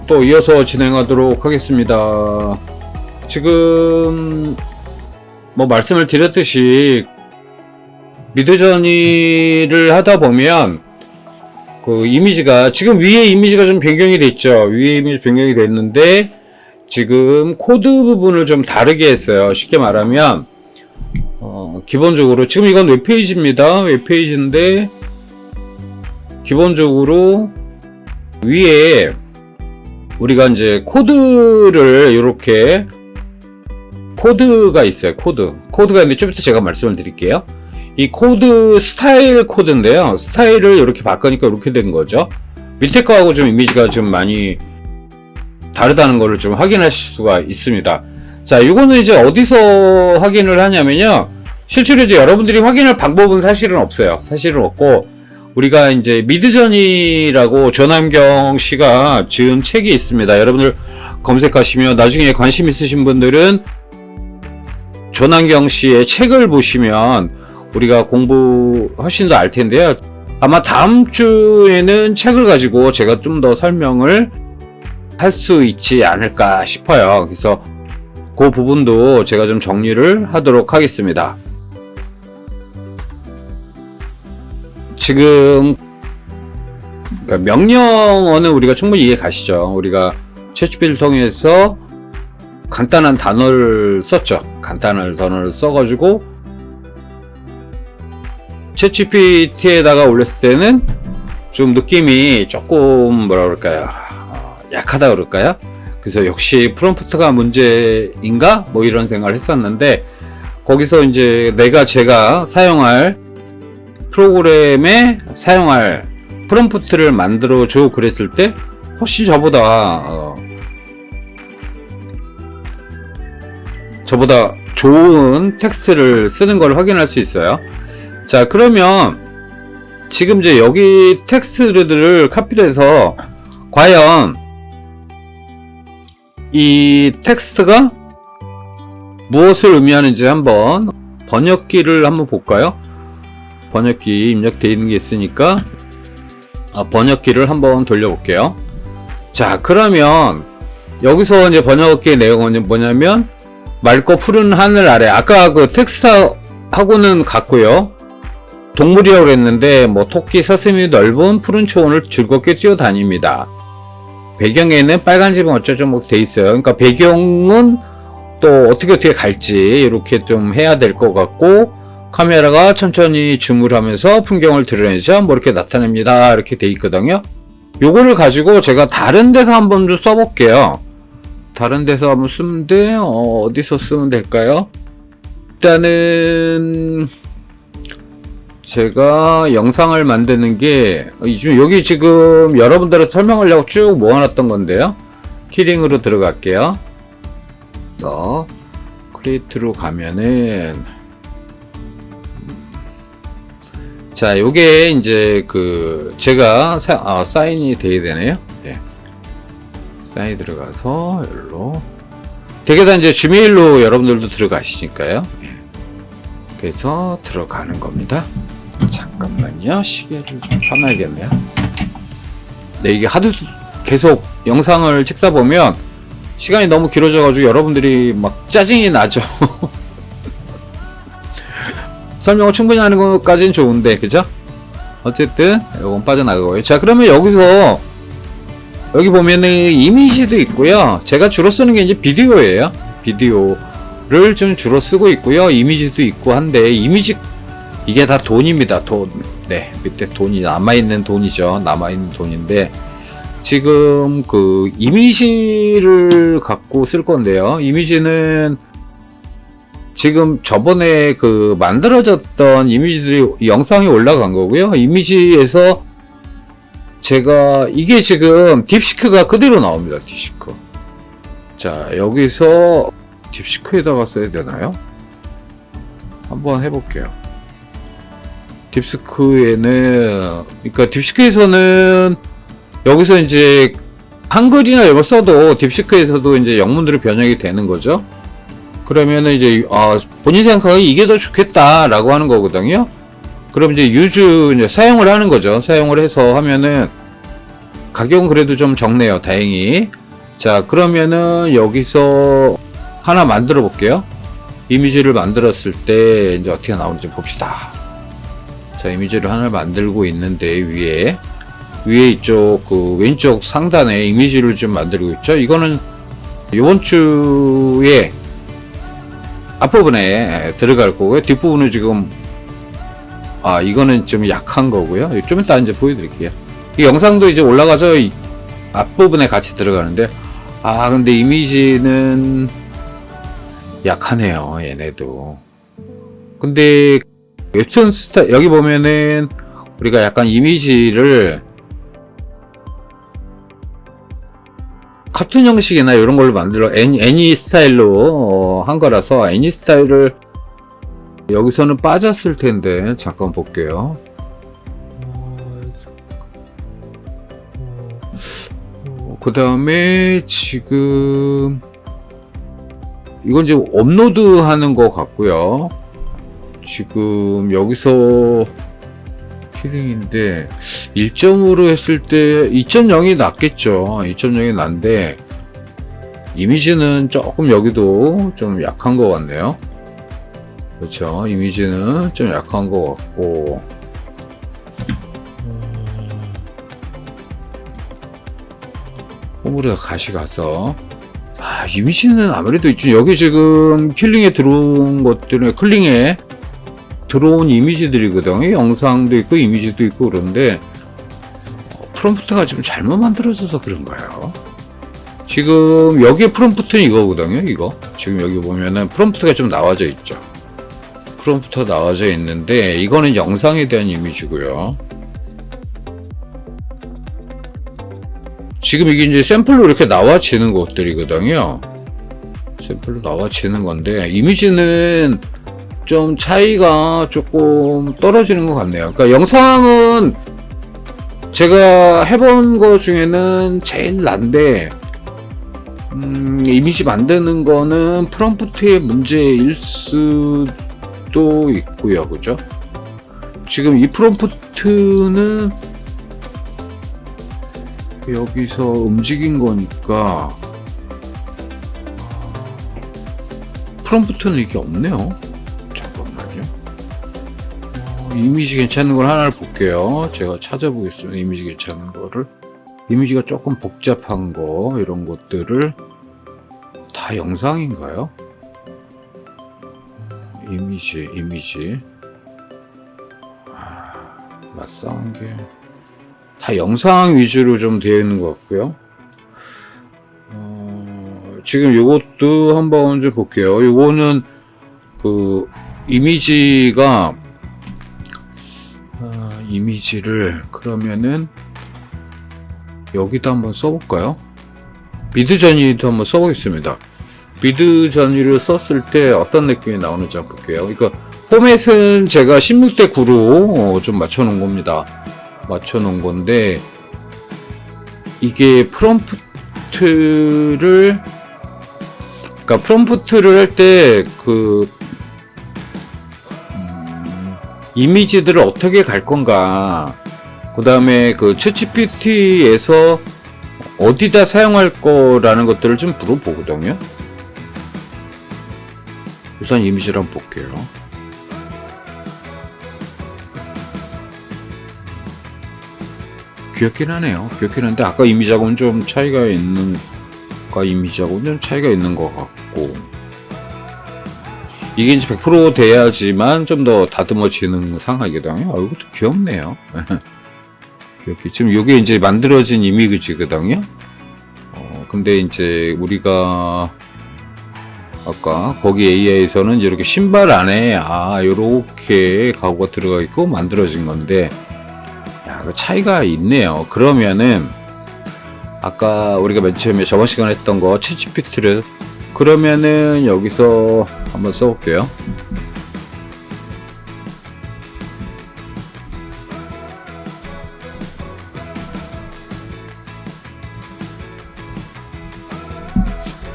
또 이어서 진행하도록 하겠습니다. 지금 뭐 말씀을 드렸듯이 미드저니를 하다 보면 그 이미지가 지금 위에 이미지가 좀 변경이 됐죠. 위에 이미지 변경이 됐는데 지금 코드 부분을 좀 다르게 했어요. 쉽게 말하면 기본적으로 지금 이건 웹페이지입니다. 웹페이지인데 기본적으로 위에 우리가 이제 코드를 이렇게 코드가 있어요. 코드가 있는데 좀 이따 제가 말씀을 드릴게요. 이 코드 스타일 코드인데요. 스타일을 이렇게 바꾸니까 이렇게 된 거죠. 밑에 거하고 좀 이미지가 좀 많이 다르다는 거를 좀 확인하실 수가 있습니다. 자, 이거는 이제 어디서 확인을 하냐면요. 실제로 이제 여러분들이 확인할 방법은 사실은 없어요. 사실은 없고, 우리가 이제 미드저니라고 조남경 씨가 지은 책이 있습니다. 여러분들 검색하시면 나중에 관심 있으신 분들은 조남경 씨의 책을 보시면 우리가 공부 훨씬 더 알 텐데요. 아마 다음 주에는 책을 가지고 제가 좀 더 설명을 할 수 있지 않을까 싶어요. 그래서 그 부분도 제가 좀 정리를 하도록 하겠습니다. 지금 그러니까 명령어는 우리가 충분히 이해 가시죠. 우리가 챗GPT를 통해서 간단한 단어를 썼죠. 간단한 단어를 써가지고 챗GPT에다가 올렸을 때는 좀 느낌이 조금 뭐라 그럴까요? 약하다 그럴까요? 그래서 역시 프롬프트가 문제인가? 뭐 이런 생각을 했었는데 거기서 이제 제가 사용할 프로그램에 사용할 프롬프트를 만들어 줘 그랬을 때 훨씬 저보다 좋은 텍스트를 쓰는 걸 확인할 수 있어요. 자, 그러면 지금 이제 여기 텍스트들을 카피를 해서 과연 이 텍스트가 무엇을 의미하는지 한번 번역기를 한번 볼까요? 번역기 입력되어 있는 게 있으니까 번역기를 한번 돌려볼게요. 자, 그러면 여기서 이제 번역기의 내용은 뭐냐면 맑고 푸른 하늘 아래, 아까 그 텍스트하고는 같고요. 동물이라고 그랬는데 뭐 토끼, 사슴이 넓은 푸른 초원을 즐겁게 뛰어다닙니다. 배경에는 빨간 집은 어쩌죠 뭐 돼 있어요. 그러니까 배경은 또 어떻게 갈지 이렇게 좀 해야 될 것 같고, 카메라가 천천히 줌을 하면서 풍경을 드러내죠. 뭐 이렇게 나타냅니다. 이렇게 돼 있거든요. 요거를 가지고 제가 다른 데서 한번 좀 써볼게요. 다른 데서 한번 쓰는데 어디서 쓰면 될까요? 일단은 제가 영상을 만드는 게 여기 지금 여러분들한테 설명하려고 쭉 모아놨던 건데요. 키링으로 들어갈게요. 크리에이트로 가면은 자, 요게 이제 제가 사인이 돼야 되네요. 네. 사인이 들어가서 여기로 되게 다 이제 지메일로 여러분들도 들어가시니까요. 네. 그래서 들어가는 겁니다. 잠깐만요. 시계를 좀 켜놔야겠네요. 네, 이게 하도 계속 영상을 찍다 보면 시간이 너무 길어져가지고 여러분들이 막 짜증이 나죠. 설명을 충분히 하는 것까지는 좋은데, 그죠? 어쨌든 이건 빠져나가고요. 자, 그러면 여기 보면은 이미지도 있고요. 제가 주로 쓰는 게 이제 비디오예요. 비디오를 좀 주로 쓰고 있고요. 이미지도 있고 한데, 이게 다 돈입니다. 돈. 네, 밑에 돈이 남아있는 돈이죠. 남아있는 돈인데 지금 이미지를 갖고 쓸 건데요. 이미지는 지금 저번에 만들어졌던 이미지들이 영상이 올라간 거고요. 이미지에서 제가 이게 지금 딥시크가 그대로 나옵니다. 딥시크. 자, 여기서 딥시크에다가 써야 되나요? 한번 해볼게요. 그러니까 딥시크에서는 여기서 이제 한글이나 이런 걸 써도 딥시크에서도 이제 영문으로 변형이 되는 거죠. 그러면은 이제 본인 생각에 이게 더 좋겠다라고 하는 거거든요. 그럼 이제 이제 사용을 하는 거죠. 사용을 해서 하면은 가격은 그래도 좀 적네요. 다행히. 자, 그러면은 여기서 하나 만들어 볼게요. 이미지를 만들었을 때 이제 어떻게 나오는지 봅시다. 자, 이미지를 하나 만들고 있는데 위에 이쪽 그 왼쪽 상단에 이미지를 좀 만들고 있죠. 이거는 이번 주에 앞부분에 들어갈 거고요. 뒷부분은 지금 이거는 좀 약한 거고요. 좀 이따 이제 보여드릴게요. 이 영상도 이제 올라가서 이 앞부분에 같이 들어가는데 근데 이미지는 약하네요. 얘네도. 근데 웹툰 스타일 여기 보면은 우리가 약간 이미지를 카툰 형식이나 이런 걸로 만들어 애니 스타일로 한 거라서 애니 스타일을 여기서는 빠졌을 텐데 잠깐 볼게요. 그 다음에 지금 이건 지금 업로드 하는 것 같고요. 지금 여기서 키링인데 1점으로 했을 때 2.0이 낫겠죠. 2.0이 난데 이미지는 조금 여기도 좀 약한 것 같네요. 그렇죠. 이미지는 좀 약한 것 같고 호물에 가시 가서 이미지는 아무래도 있죠. 여기 지금 킬링에 들어온 것들은 클링에 들어온 이미지들이거든요. 영상도 있고 이미지도 있고 그런데 프롬프트가 좀 잘못 만들어져서 그런가요? 지금 여기에 프롬프트는 이거거든요. 이거 지금 여기 보면은 프롬프트가 좀 나와져 있죠. 프롬프트가 나와져 있는데 이거는 영상에 대한 이미지고요. 지금 이게 이제 샘플로 이렇게 나와지는 것들이거든요. 샘플로 나와지는 건데 이미지는 좀 차이가 조금 떨어지는 것 같네요. 그러니까 영상은 제가 해본 것 중에는 제일 난데 이미지 만드는 거는 프롬프트의 문제일 수도 있고요. 그죠? 지금 이 프롬프트는 여기서 움직인 거니까 프롬프트는 이게 없네요. 잠깐만요. 이미지 괜찮은 걸 하나를 볼게요. 제가 찾아보겠습니다. 이미지 괜찮은 거를. 이미지가 조금 복잡한 거 이런 것들을 다 영상인가요? 이미지 맞상한 게 다 영상 위주로 좀 되어 있는 것 같고요. 지금 요것도 한번 좀 볼게요. 요거는 그 이미지가 이미지를 그러면은 여기다 한번 써볼까요? 미드저니도 한번 써보겠습니다. 미드저니를 썼을 때 어떤 느낌이 나오는지 한번 볼게요. 그러니까 포맷은 제가 16대 9로 좀 맞춰놓은 겁니다. 맞춰놓은 건데 이게 프롬프트를 할 때 그 이미지들을 어떻게 갈 건가, 그 다음에 그 챗GPT에서 어디다 사용할 거라는 것들을 좀 물어보거든요. 우선 이미지를 한번 볼게요. 귀엽긴 하네요. 귀엽긴 한데 아까 이미지하고는 좀 차이가 있는 것 같고, 이게 이제 100% 돼야지만 좀 더 다듬어지는 상황이거든요. 이것도 귀엽네요. 귀엽게. 지금 이게 이제 만들어진 이미지거든요. 근데 이제 우리가 아까 거기 AI에서는 이렇게 신발 안에 요렇게 가구가 들어가 있고 만들어진 건데, 그 차이가 있네요. 그러면은 아까 우리가 맨 처음에 저번 시간에 했던 거 챗GPT를 그러면은 여기서 한번 써볼게요.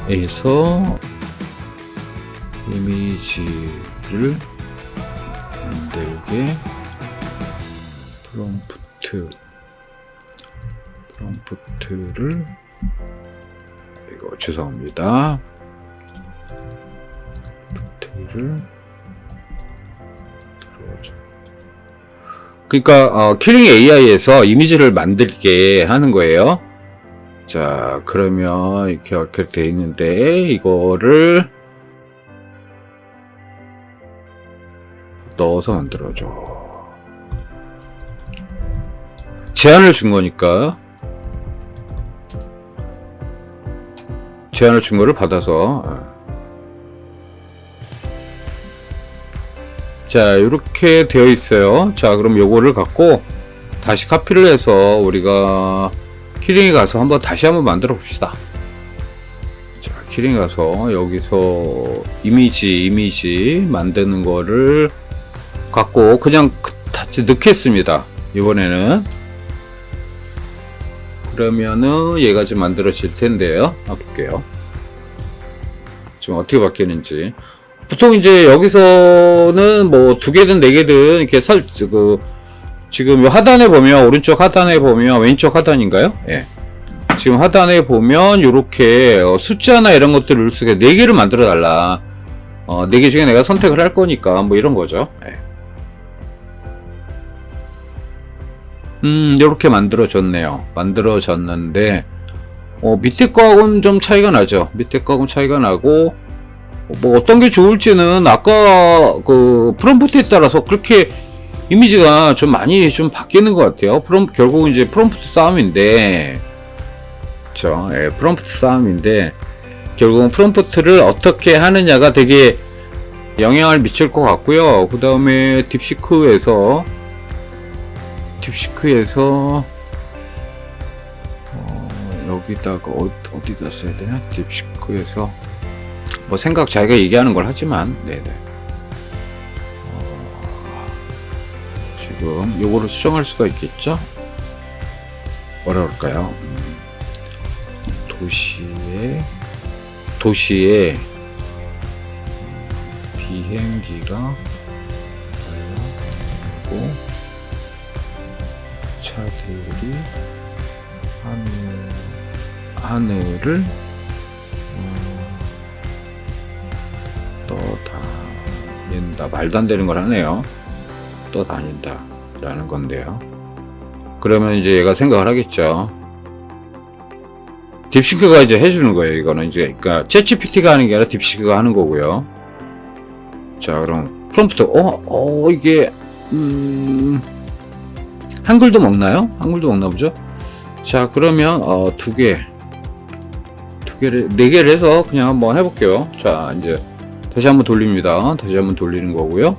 에서 이미지를 만들게 프롬프트 프롬프트를 이거 죄송합니다. 프롬프트를 들어오죠. 그러니까 킬링 AI에서 이미지를 만들게 하는 거예요. 자, 그러면 이렇게 돼 있는데 이거를 넣어서 만들어줘. 제한을 준 거니까 제한을 준 거를 받아서 자, 이렇게 되어 있어요. 자, 그럼 요거를 갖고 다시 카피를 해서 우리가 키링에 가서 다시 한번 만들어 봅시다. 자, 키링에 가서 여기서 이미지 만드는 거를 갖고 그냥 다시 넣겠습니다. 이번에는 그러면은 얘가 좀 만들어질 텐데요. 볼게요. 지금 어떻게 바뀌는지. 보통 이제 여기서는 뭐 2개든 4개든 이렇게 지금 하단에 보면, 오른쪽 하단에 보면, 왼쪽 하단인가요? 예. 지금 하단에 보면 요렇게 숫자나 이런 것들을 넣을 수 있게 4개를 만들어 달라. 4개 중에 내가 선택을 할 거니까 뭐 이런 거죠. 예. 요렇게 만들어졌네요. 만들어졌는데 밑에 거하고는 좀 차이가 나죠. 밑에 거하고는 차이가 나고 뭐 어떤 게 좋을지는 아까 그 프롬프트에 따라서 그렇게 이미지가 좀 많이 좀 바뀌는 것 같아요. 결국 이제 프롬프트 싸움인데, 그렇죠? 예, 프롬프트 싸움인데 결국은 프롬프트를 어떻게 하느냐가 되게 영향을 미칠 것 같고요. 그 다음에 딥시크에서 여기다가 어디다 써야 되나? 딥시크에서 뭐 생각 자기가 얘기하는 걸 하지만, 네네. 지금 요거를 수정할 수가 있겠죠? 뭐라 그럴까요? 도시에 비행기가 날아가고 차들이 하늘을 떠다닌다. 말도 안 되는 걸 하네요. 떠다닌다 라는 건데요. 그러면 이제 얘가 생각을 하겠죠. 딥시크가 이제 해주는 거예요. 이거는 이제 그러니까 챗GPT가 하는 게 아니라 딥시크가 하는 거고요. 자, 그럼 프롬프트 이게 한글도 먹나요? 한글도 먹나 보죠. 자, 그러면 4개를 4개를 해서 그냥 한번 해볼게요. 자, 이제 다시 한번 돌립니다. 다시 한번 돌리는 거고요.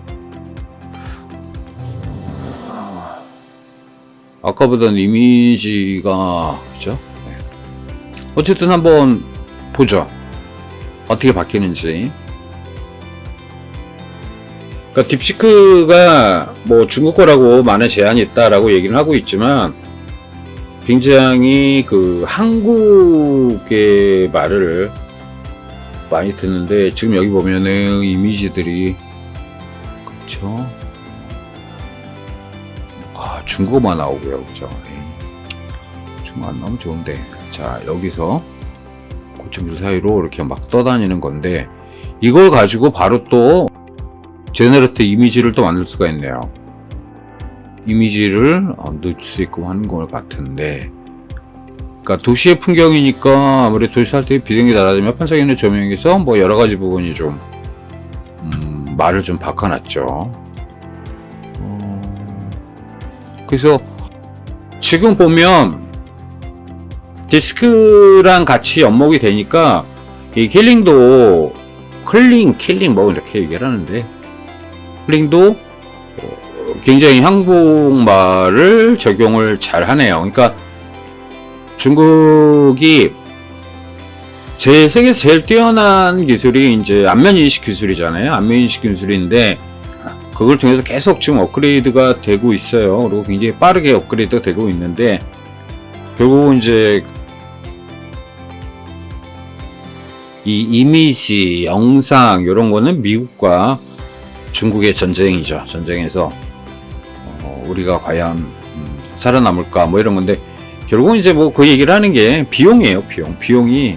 아까보다는 이미지가 그죠? 네. 어쨌든 한번 보죠. 어떻게 바뀌는지. 그러니까 딥시크가 뭐 중국 거라고 많은 제한이 있다라고 얘기를 하고 있지만 굉장히 그 한국의 말을 많이 듣는데 지금 여기 보면은 이미지들이 그쵸? 중국어만 나오고요. 그죠? 중국어 안 나오면 좋은데. 자, 여기서 고층들 사이로 이렇게 막 떠다니는 건데 이걸 가지고 바로 또 제너레이트 이미지를 또 만들 수가 있네요. 이미지를 넣을 수 있고 하는 것 같은데, 그러니까 도시의 풍경이니까 아무래도 도시 살 때 비행기 날아다니면 반짝이는 조명에서 뭐 여러 가지 부분이 좀 말을 좀 바꿔놨죠. 그래서 지금 보면 디스크랑 같이 접목이 되니까 이 킬링 뭐 이렇게 얘기를 하는데 킬링도 굉장히 한국말을 적용을 잘 하네요. 그러니까 중국이 세계에서 제일 뛰어난 기술이 이제 안면인식 기술이잖아요. 안면인식 기술인데 그걸 통해서 계속 지금 업그레이드가 되고 있어요. 그리고 굉장히 빠르게 업그레이드가 되고 있는데 결국은 이제 이 이미지, 영상 이런 거는 미국과 중국의 전쟁이죠. 전쟁에서 우리가 과연 살아남을까 뭐 이런 건데 결국은 이제 뭐 그 얘기를 하는 게 비용이에요. 비용이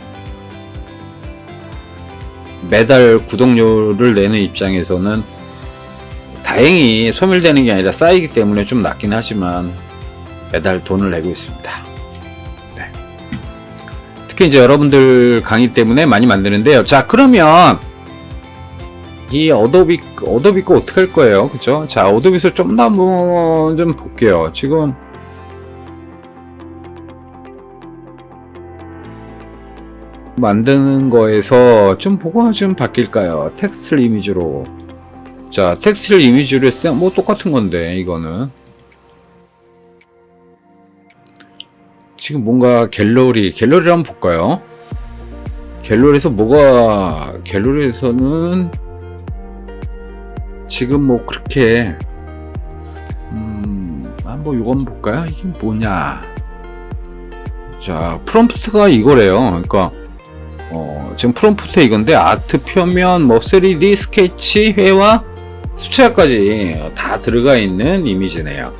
매달 구독료를 내는 입장에서는 다행히 소멸되는 게 아니라 쌓이기 때문에 좀 낫긴 하지만 매달 돈을 내고 있습니다. 네. 특히 이제 여러분들 강의 때문에 많이 만드는데요. 자, 그러면 이 어도비 거 어떻게 할 거예요? 그죠? 자, 어도비를 좀 더 한번 좀 볼게요. 지금 만드는 거에서 좀 뭐가 좀 바뀔까요? 텍스트 이미지로. 자, 텍스트 이미지로 했을 때 뭐 똑같은 건데, 이거는. 지금 뭔가 갤러리를 한번 볼까요? 갤러리에서는 지금 뭐 그렇게 한번 요거 한번 볼까요? 이게 뭐냐? 자, 프롬프트가 이거래요. 그러니까 지금 프롬프트 이건데 아트 표면 뭐 3D 스케치 회화 수채화까지 다 들어가 있는 이미지네요.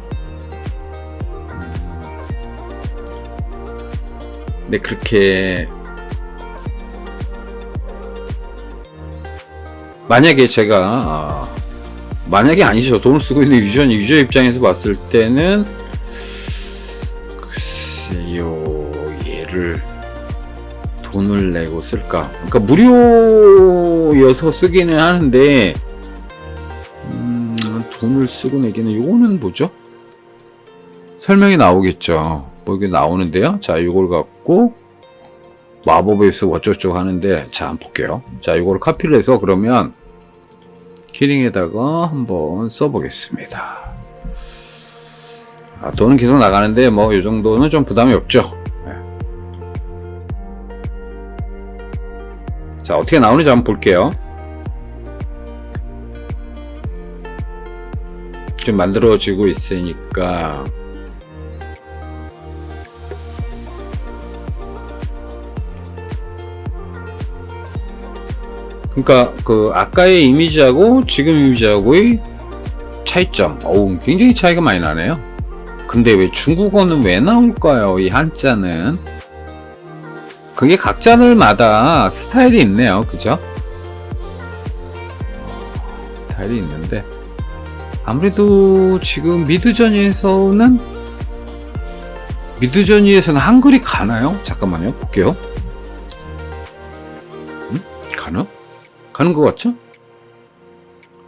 근데 그렇게 만약에 제가 만약에 아니죠. 돈을 쓰고 있는 유저 입장에서 봤을 때는 글쎄요, 얘를 돈을 내고 쓸까? 그러니까 무료여서 쓰기는 하는데 돈을 쓰고 내기는 요거는 뭐죠? 설명이 나오겠죠. 뭐 이게 나오는데요. 자, 이걸 갖고 마법의 수 어쩌고저쩌고 하는데, 자, 한번 볼게요. 자, 이거를 카피를 해서 그러면 키링에다가 한번 써보겠습니다. 돈은 계속 나가는데 뭐 이 정도는 좀 부담이 없죠. 네. 자, 어떻게 나오는지 한번 볼게요. 좀 만들어지고 있으니까. 그러니까 그 아까의 이미지하고 지금 이미지하고의 차이점, 굉장히 차이가 많이 나네요. 근데 왜 중국어는 왜 나올까요? 이 한자는 그게 각자들마다 스타일이 있네요. 그죠? 스타일이 있는데 아무래도 지금 미드저니에서는 한글이 가나요? 잠깐만요, 볼게요. 가나? 가는 것 같죠?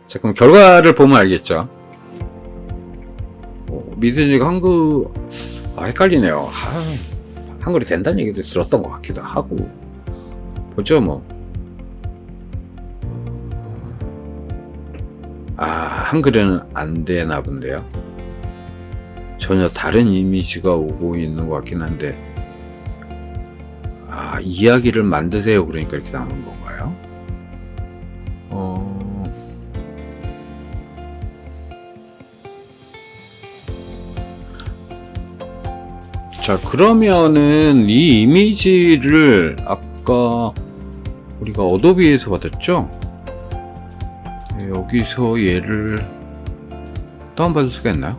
잠깐만, 결과를 보면 알겠죠. 미드저니가 한글, 헷갈리네요. 한글이 된다는 얘기도 들었던 것 같기도 하고. 보죠, 뭐. 한글은 안 되나 본데요. 전혀 다른 이미지가 오고 있는 것 같긴 한데, 이야기를 만드세요. 그러니까 이렇게 나오는 건가요? 자, 그러면은 이 이미지를 아까 우리가 어도비에서 받았죠? 네, 여기서 얘를 다운받을 수가 있나요?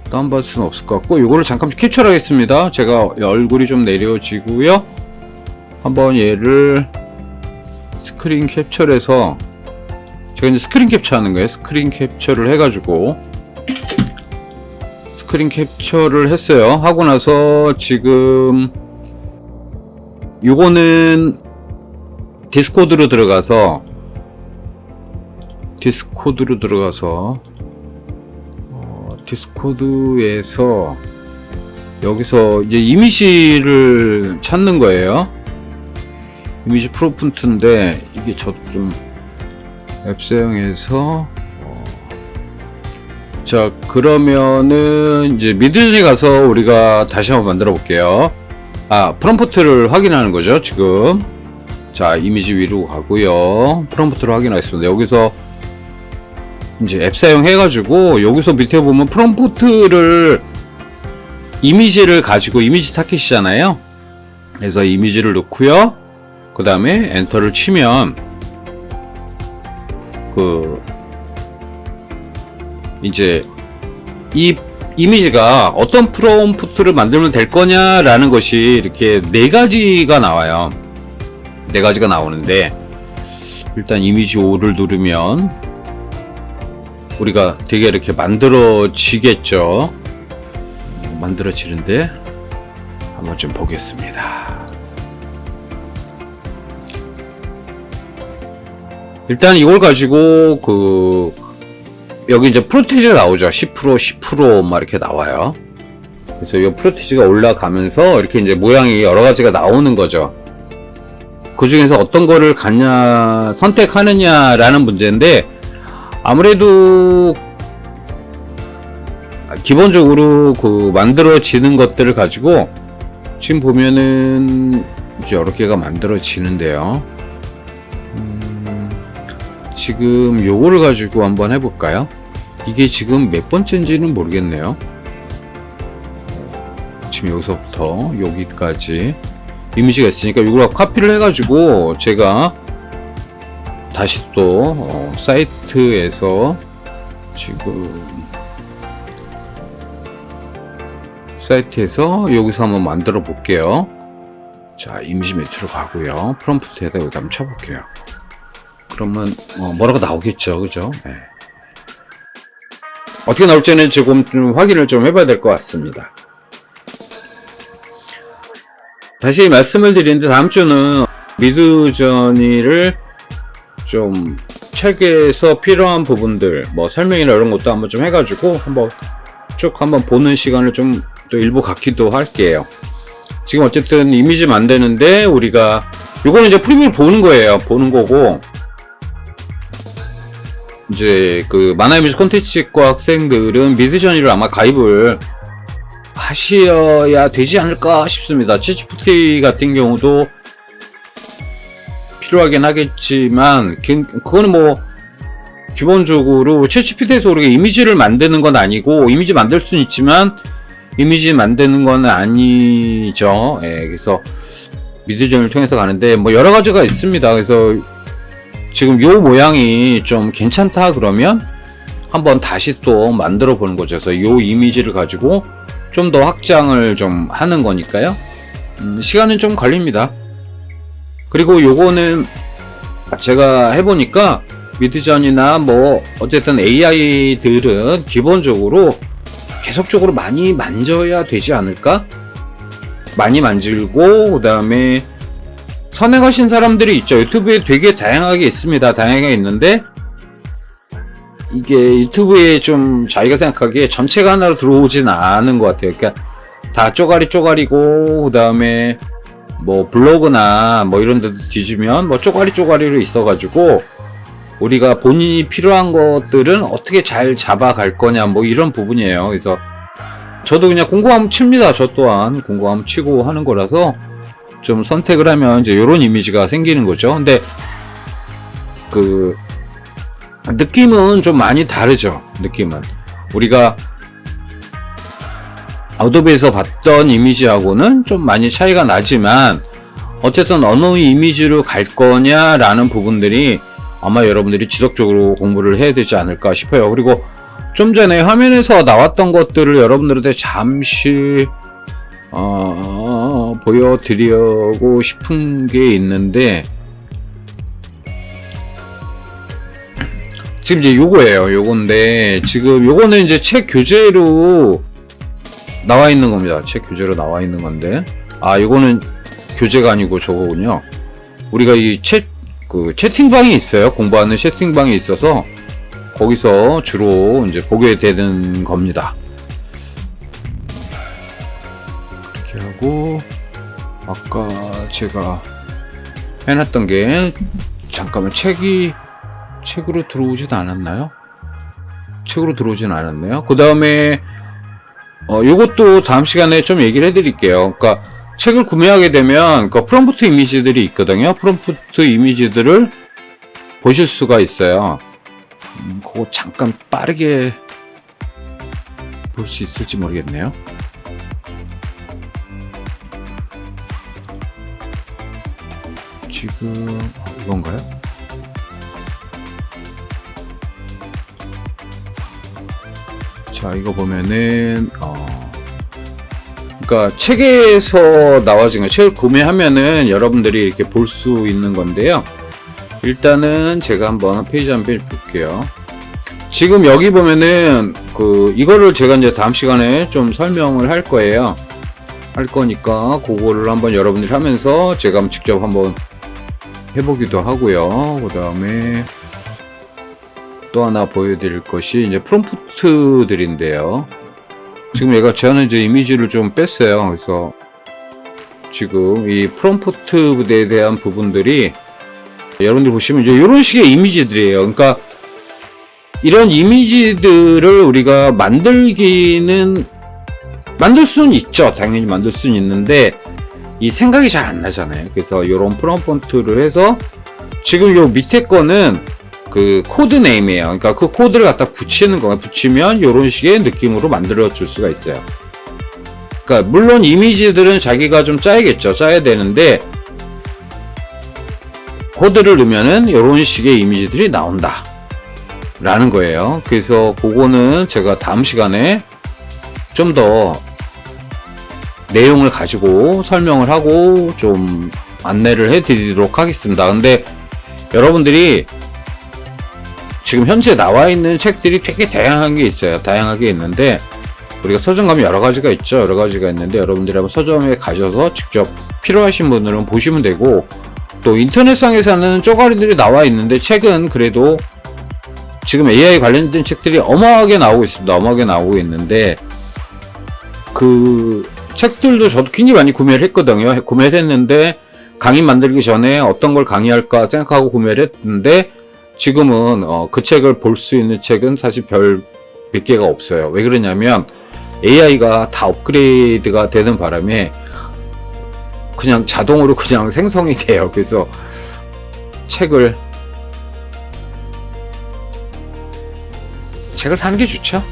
다운받을 수는 없을 것 같고, 이거를 잠깐 캡처를 하겠습니다. 제가 얼굴이 좀 내려지고요. 한번 얘를 스크린 캡처를 해서, 제가 이제 스크린 캡처 하는 거예요. 스크린 캡처를 해가지고 스크린 캡처를 했어요. 하고 나서 지금 요거는 디스코드로 들어가서 디스코드에서 여기서 이제 이미지를 찾는 거예요. 이미지 프롬프트인데 이게 저도 좀 앱 사용해서 자, 그러면은 이제 미드저니 가서 우리가 다시 한번 만들어 볼게요. 프롬프트를 확인하는 거죠, 지금. 자, 이미지 위로 가고요. 프롬프트를 확인하겠습니다. 여기서 이제 앱 사용해가지고 여기서 밑에 보면 프롬프트를 이미지를 가지고 이미지 타켓이잖아요. 그래서 이미지를 넣고요. 그 다음에 엔터를 치면 이제 이 이미지가 어떤 프롬프트를 만들면 될 거냐라는 것이 이렇게 네 가지가 나와요. 네 가지가 나오는데, 일단 이미지 5를 누르면 우리가 되게 이렇게 만들어지겠죠. 만들어지는데 한번 좀 보겠습니다. 일단 이걸 가지고 여기 이제 프로티지가 나오죠. 10%, 10% 막 이렇게 나와요. 그래서 이 프로티지가 올라가면서 이렇게 이제 모양이 여러 가지가 나오는 거죠. 그 중에서 어떤 거를 선택하느냐라는 문제인데, 아무래도 기본적으로 만들어지는 것들을 가지고 지금 보면은 이제 여러 개가 만들어지는데요. 지금 요거를 가지고 한번 해볼까요? 이게 지금 몇 번째인지는 모르겠네요. 지금 여기서부터 여기까지 이미지가 있으니까 이걸 카피를 해가지고 제가 다시 또 사이트에서 여기서 한번 만들어 볼게요. 자, 이미지 매트로 가고요. 프롬프트에다 여기 한번 쳐볼게요. 그러면 뭐라고 나오겠죠, 그죠? 네. 어떻게 나올지는 지금 좀 확인을 좀 해봐야 될 것 같습니다. 다시 말씀을 드리는데, 다음 주는 미드저니를 좀 책에서 필요한 부분들, 뭐 설명이나 이런 것도 한번 좀 해가지고 한번 보는 시간을 좀 또 일부 갖기도 할게요. 지금 어쨌든 이미지 만드는데 우리가 요거는 이제 프리뷰를 보는 거예요. 보는 거고, 이제 만화 이미지 콘텐츠과 학생들은 미드저니를 아마 가입을 하셔야 되지 않을까 싶습니다. 챗GPT 같은 경우도 필요하긴 하겠지만, 그거는 뭐 기본적으로 챗GPT에서 우리가 이미지를 만드는 건 아니고, 이미지 만들 수는 있지만 이미지 만드는 건 아니죠. 예, 그래서 미드저니를 통해서 가는데 뭐 여러 가지가 있습니다. 그래서 지금 요 모양이 좀 괜찮다 그러면 한번 다시 또 만들어 보는 거죠. 그래서 요 이미지를 가지고 좀 더 확장을 좀 하는 거니까요. 시간은 좀 걸립니다. 그리고 요거는 제가 해보니까 미드저니나 뭐 어쨌든 AI들은 기본적으로 계속적으로 많이 만져야 되지 않을까? 많이 만지고, 그 다음에 선행하신 사람들이 있죠. 유튜브에 되게 다양하게 있습니다. 다양하게 있는데, 이게 유튜브에 좀 자기가 생각하기에 전체가 하나로 들어오진 않은 것 같아요. 그러니까 다 쪼가리고, 그 다음에 뭐 블로그나 뭐 이런 데도 뒤지면 뭐 쪼가리로 있어가지고, 우리가 본인이 필요한 것들은 어떻게 잘 잡아갈 거냐, 뭐 이런 부분이에요. 그래서 저도 그냥 공고함 칩니다. 저 또한 공고함 치고 하는 거라서 좀 선택을 하면 이제 이런 이미지가 생기는 거죠. 근데 느낌은 좀 많이 다르죠. 느낌은 우리가 어도비에서 봤던 이미지하고는 좀 많이 차이가 나지만, 어쨌든 어느 이미지로 갈 거냐라는 부분들이 아마 여러분들이 지속적으로 공부를 해야 되지 않을까 싶어요. 그리고 좀 전에 화면에서 나왔던 것들을 여러분들한테 잠시 보여드리고 싶은 게 있는데, 지금 이제 요거예요. 요건데 지금 요거는 이제 책 교재로 나와 있는 겁니다. 책 교재로 나와 있는 건데, 요거는 교재가 아니고 저거군요. 우리가 채팅방이 있어요. 공부하는 채팅방이 있어서 거기서 주로 이제 보게 되는 겁니다. 이렇게 하고, 아까 제가 해놨던 게 잠깐만 책으로 들어오진 않았나요? 책으로 들어오진 않았네요. 그 다음에 요것도 다음 시간에 좀 얘기를 해드릴게요. 그러니까 책을 구매하게 되면 프롬프트 이미지들이 있거든요. 프롬프트 이미지들을 보실 수가 있어요. 그거 잠깐 빠르게 볼 수 있을지 모르겠네요. 지금 이건가요? 자, 이거 보면은, 그러니까 책에서 나와진 거, 책을 구매하면은 여러분들이 이렇게 볼 수 있는 건데요. 일단은 제가 한번 페이지 한번 볼게요. 지금 여기 보면은 이거를 제가 이제 다음 시간에 좀 설명을 할 거예요. 할 거니까 그거를 한번 여러분들이 하면서 제가 직접 한번 해보기도 하고요. 그 다음에 또 하나 보여드릴 것이 이제 프롬프트들인데요. 지금 저는 이제 이미지를 좀 뺐어요. 그래서 지금 이 프롬프트에 대한 부분들이 여러분들 보시면 이제 이런 식의 이미지들이에요. 그러니까 이런 이미지들을 우리가 만들 수는 있죠. 당연히 만들 수는 있는데 이 생각이 잘 안 나잖아요. 그래서 이런 프롬프트를 해서 지금 요 밑에 거는 그 코드 네임이에요. 그러니까 그 코드를 갖다 붙이는 거예요. 붙이면 이런 식의 느낌으로 만들어 줄 수가 있어요. 그러니까 물론 이미지들은 자기가 좀 짜야겠죠. 짜야 되는데 코드를 넣으면은 이런 식의 이미지들이 나온다 라는 거예요. 그래서 그거는 제가 다음 시간에 좀 더 내용을 가지고 설명을 하고 좀 안내를 해 드리도록 하겠습니다. 근데 여러분들이 지금 현재 나와 있는 책들이 되게 다양한 게 있어요. 다양하게 있는데 우리가 서점 가면 여러 가지가 있죠. 여러 가지가 있는데 여러분들이 한번 서점에 가셔서 직접 필요하신 분들은 보시면 되고, 또 인터넷상에서는 쪼가리들이 나와 있는데 책은 그래도 지금 AI 관련된 책들이 어마하게 나오고 있습니다. 어마하게 나오고 있는데 그 책들도 저도 굉장히 많이 구매를 했거든요. 구매를 했는데 강의 만들기 전에 어떤 걸 강의할까 생각하고 구매를 했는데 지금은 그 책을 볼 수 있는 책은 사실 별 몇 개가 없어요. 왜 그러냐면 AI가 다 업그레이드가 되는 바람에 그냥 자동으로 그냥 생성이 돼요. 그래서 책을 사는 게 좋죠.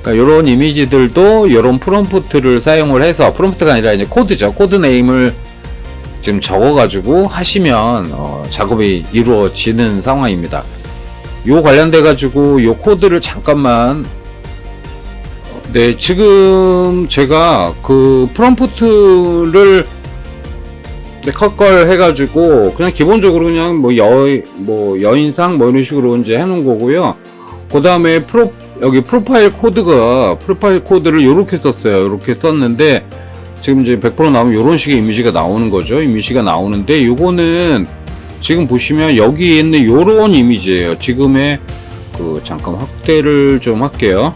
그러니까 이런 이미지들도 이런 프롬프트를 사용을 해서, 프롬프트가 아니라 이제 코드죠. 코드 네임을 지금 적어가지고 하시면 작업이 이루어지는 상황입니다. 요 관련돼 가지고 요 코드를 잠깐만, 네, 지금 제가 그 프롬프트를 컷걸 해가지고 그냥 기본적으로 그냥 뭐 여인상 뭐 이런 식으로 이제 해놓은 거고요. 그 다음에 여기 프로파일 코드를 요렇게 썼어요. 요렇게 썼는데 지금 이제 100% 나오면 요런 식의 이미지가 나오는 거죠. 이미지가 나오는데 요거는 지금 보시면 여기 있는 요런 이미지예요. 지금의 잠깐 확대를 좀 할게요.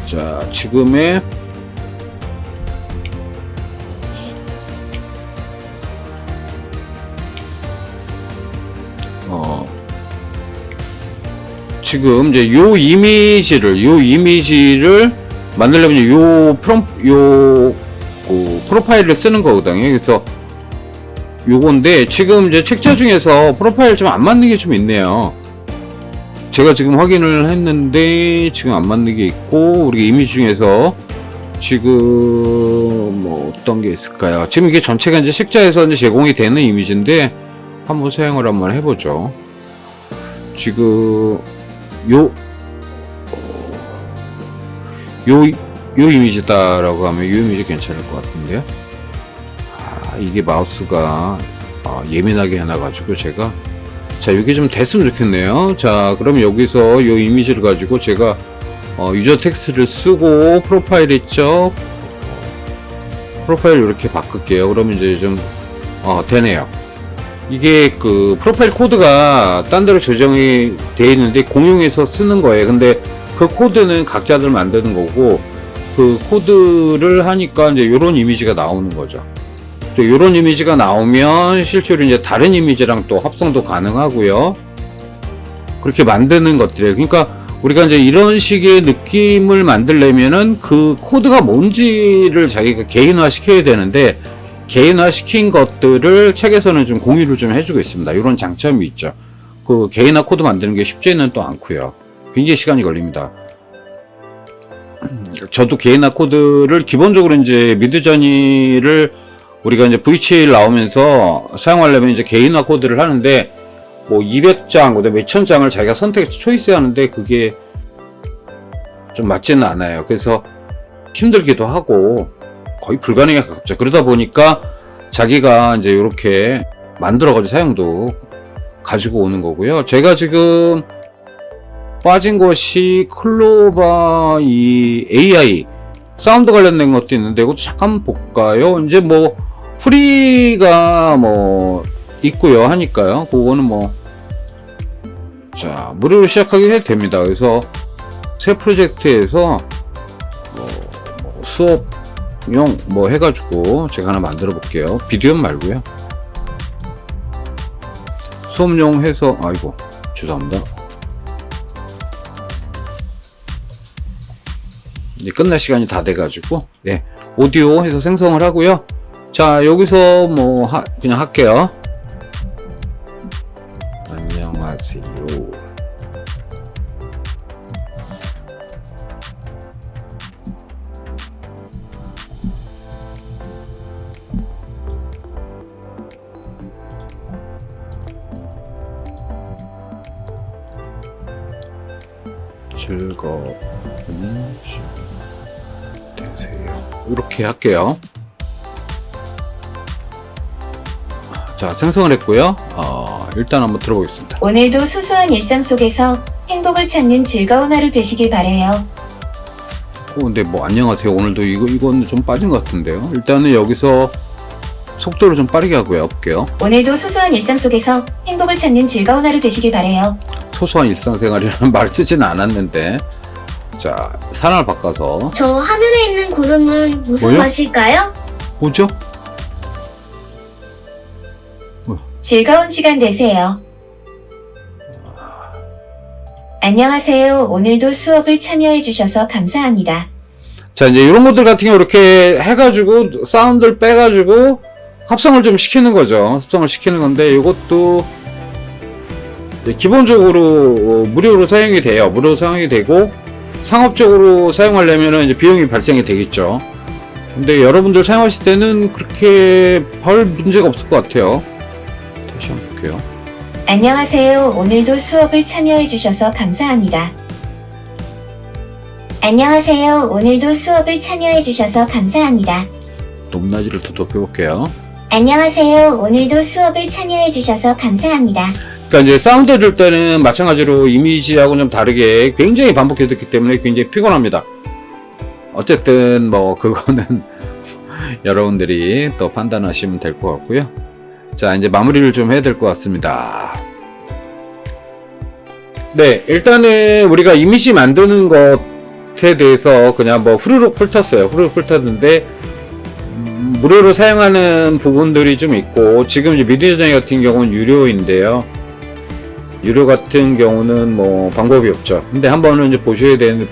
자, 지금의 지금 이제 요 이미지를 만들려면 프로파일을 쓰는 거거든요. 그래서 요건데 지금 이제 책자 중에서 프로파일 좀 안 맞는 게 좀 있네요. 제가 지금 확인을 했는데 지금 안 맞는 게 있고, 우리 이미지 중에서 지금 뭐 어떤 게 있을까요? 지금 이게 전체가 이제 책자에서 이제 제공이 되는 이미지인데 한번 사용을 한번 해보죠. 지금 요 이미지다라고 하면 이 이미지 괜찮을 것 같은데요. 이게 마우스가 예민하게 해놔가지고 제가, 자, 이게 좀 됐으면 좋겠네요. 자, 그럼 여기서 이 이미지를 가지고 제가 유저 텍스트를 쓰고 프로파일 있죠. 프로파일 이렇게 바꿀게요. 그러면 이제 좀 되네요. 이게 그 프로파일 코드가 딴 데로 조정이 되어 있는데 공용해서 쓰는 거예요. 근데 그 코드는 각자들 만드는 거고, 그 코드를 하니까 이제 이런 이미지가 나오는 거죠. 또 이런 이미지가 나오면 실제로 이제 다른 이미지랑 또 합성도 가능하고요. 그렇게 만드는 것들이에요. 그러니까 우리가 이제 이런 식의 느낌을 만들려면은 그 코드가 뭔지를 자기가 개인화 시켜야 되는데, 개인화 시킨 것들을 책에서는 좀 공유를 좀 해주고 있습니다. 이런 장점이 있죠. 그 개인화 코드 만드는 게 쉽지는 또 않고요. 굉장히 시간이 걸립니다. 저도 개인화 코드를 기본적으로 이제 미드저니를 우리가 이제 VCL 나오면서 사용하려면 이제 개인화 코드를 하는데, 뭐 200장, 몇천 장을 자기가 초이스 하는데 그게 좀 맞지는 않아요. 그래서 힘들기도 하고 거의 불가능에 가깝죠. 그러다 보니까 자기가 이제 이렇게 만들어가지고 사용도 가지고 오는 거고요. 제가 지금 빠진 것이 클로바 이 AI 사운드 관련된 것도 있는데 이것도 잠깐 볼까요? 이제 뭐 프리가 뭐 있고요 하니까요. 그거는 뭐 자 무료로 시작하게 해도 됩니다. 그래서 새 프로젝트에서 뭐 수업용 뭐 해가지고 제가 하나 만들어 볼게요. 비디오는 말고요. 수업용 해서 아이고 죄송합니다. 이제 끝날 시간이 다 돼가지고 네 오디오 해서 생성을 하고요. 자 여기서 뭐 그냥 할게요. 안녕하세요. 즐거운 되세요. 이렇게 할게요. 자 생성을 했고요. 일단 한번 들어보겠습니다. 오늘도 소소한 일상 속에서 행복을 찾는 즐거운 하루 되시길 바래요. 근데 뭐 안녕하세요. 오늘도 이건 좀 빠진 것 같은데요. 일단은 여기서 속도를 좀 빠르게 하고 해볼게요. 오늘도 소소한 일상 속에서 행복을 찾는 즐거운 하루 되시길 바래요. 소소한 일상생활이라는 말을 쓰지는 않았는데 자 산을 바꿔서 저 하늘에 있는 구름은 무슨 뭐요? 맛일까요? 뭐죠? 즐거운 시간 되세요. 안녕하세요. 오늘도 수업을 참여해 주셔서 감사합니다. 자 이제 이런 것들 같은 경우 이렇게 해가지고 사운드를 빼가지고 합성을 좀 시키는 거죠. 합성을 시키는 건데 이것도 기본적으로 무료로 사용이 돼요. 무료로 사용이 되고 상업적으로 사용하려면 이제 비용이 발생이 되겠죠. 근데 여러분들 사용하실 때는 그렇게 별 문제가 없을 것 같아요. 다시 한번 볼게요. 안녕하세요. 오늘도 수업을 참여해 주셔서 감사합니다. 안녕하세요. 오늘도 수업을 참여해 주셔서 감사합니다. 높낮이를 더 높여볼게요. 안녕하세요. 오늘도 수업을 참여해 주셔서 감사합니다. 그러니까 이제 사운드 줄 때는 마찬가지로 이미지하고 좀 다르게 굉장히 반복해 듣기 때문에 굉장히 피곤합니다. 어쨌든 뭐 그거는 여러분들이 또 판단하시면 될 것 같고요. 자 이제 마무리를 좀 해야 될 것 같습니다. 네 일단은 우리가 이미지 만드는 것에 대해서 그냥 뭐 후루룩 훑었어요. 후루룩 훑었는데 무료로 사용하는 부분들이 좀 있고 지금 이제 미디어전이 같은 경우는 유료인데요. 유료 같은 경우는 뭐 방법이 없죠. 근데 한번은 이제 보시면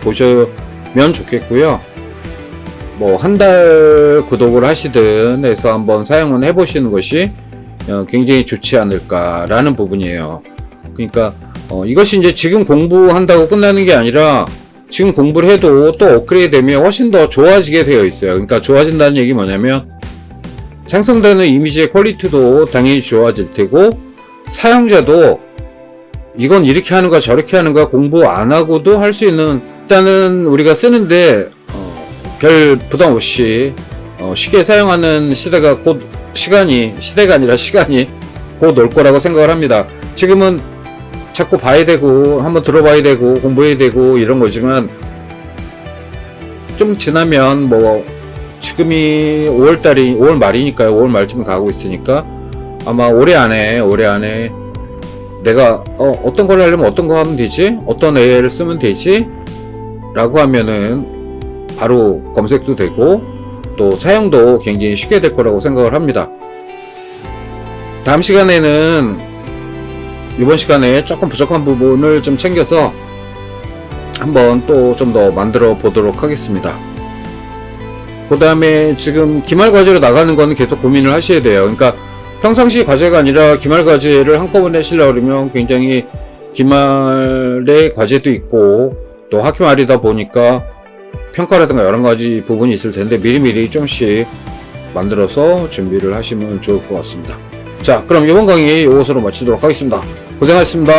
좋겠고요. 뭐 한 달 구독을 하시든 해서 한번 사용은 해보시는 것이 굉장히 좋지 않을까라는 부분이에요. 그러니까 이것이 이제 지금 공부한다고 끝나는 게 아니라 지금 공부를 해도 또 업그레이드 되면 훨씬 더 좋아지게 되어 있어요. 그러니까 좋아진다는 얘기 뭐냐면 생성되는 이미지의 퀄리티도 당연히 좋아질 테고 사용자도 이건 이렇게 하는가 저렇게 하는가 공부 안 하고도 할 수 있는 일단은 우리가 쓰는데 별 부담 없이 쉽게 사용하는 시대가 시대가 아니라 시간이 곧 올 거라고 생각을 합니다. 지금은 자꾸 봐야 되고 한번 들어봐야 되고 공부해야 되고 이런 거지만 좀 지나면 뭐 지금이 5월 말이니까요. 5월 말쯤 가고 있으니까 아마 올해 안에 내가 어떤 걸 하려면 어떤 거 하면 되지? 어떤 AI를 쓰면 되지? 라고 하면은 바로 검색도 되고 또 사용도 굉장히 쉽게 될 거라고 생각을 합니다. 다음 시간에는 이번 시간에 조금 부족한 부분을 좀 챙겨서 한번 또 좀 더 만들어 보도록 하겠습니다. 그 다음에 지금 기말 과제로 나가는 거는 계속 고민을 하셔야 돼요. 그러니까 평상시 과제가 아니라 기말 과제를 한꺼번에 하시려고 그러면 굉장히 기말의 과제도 있고 또 학기 말이다 보니까 평가라든가 여러 가지 부분이 있을 텐데 미리미리 좀씩 만들어서 준비를 하시면 좋을 것 같습니다. 자, 그럼 이번 강의 이것으로 마치도록 하겠습니다. 고생하셨습니다.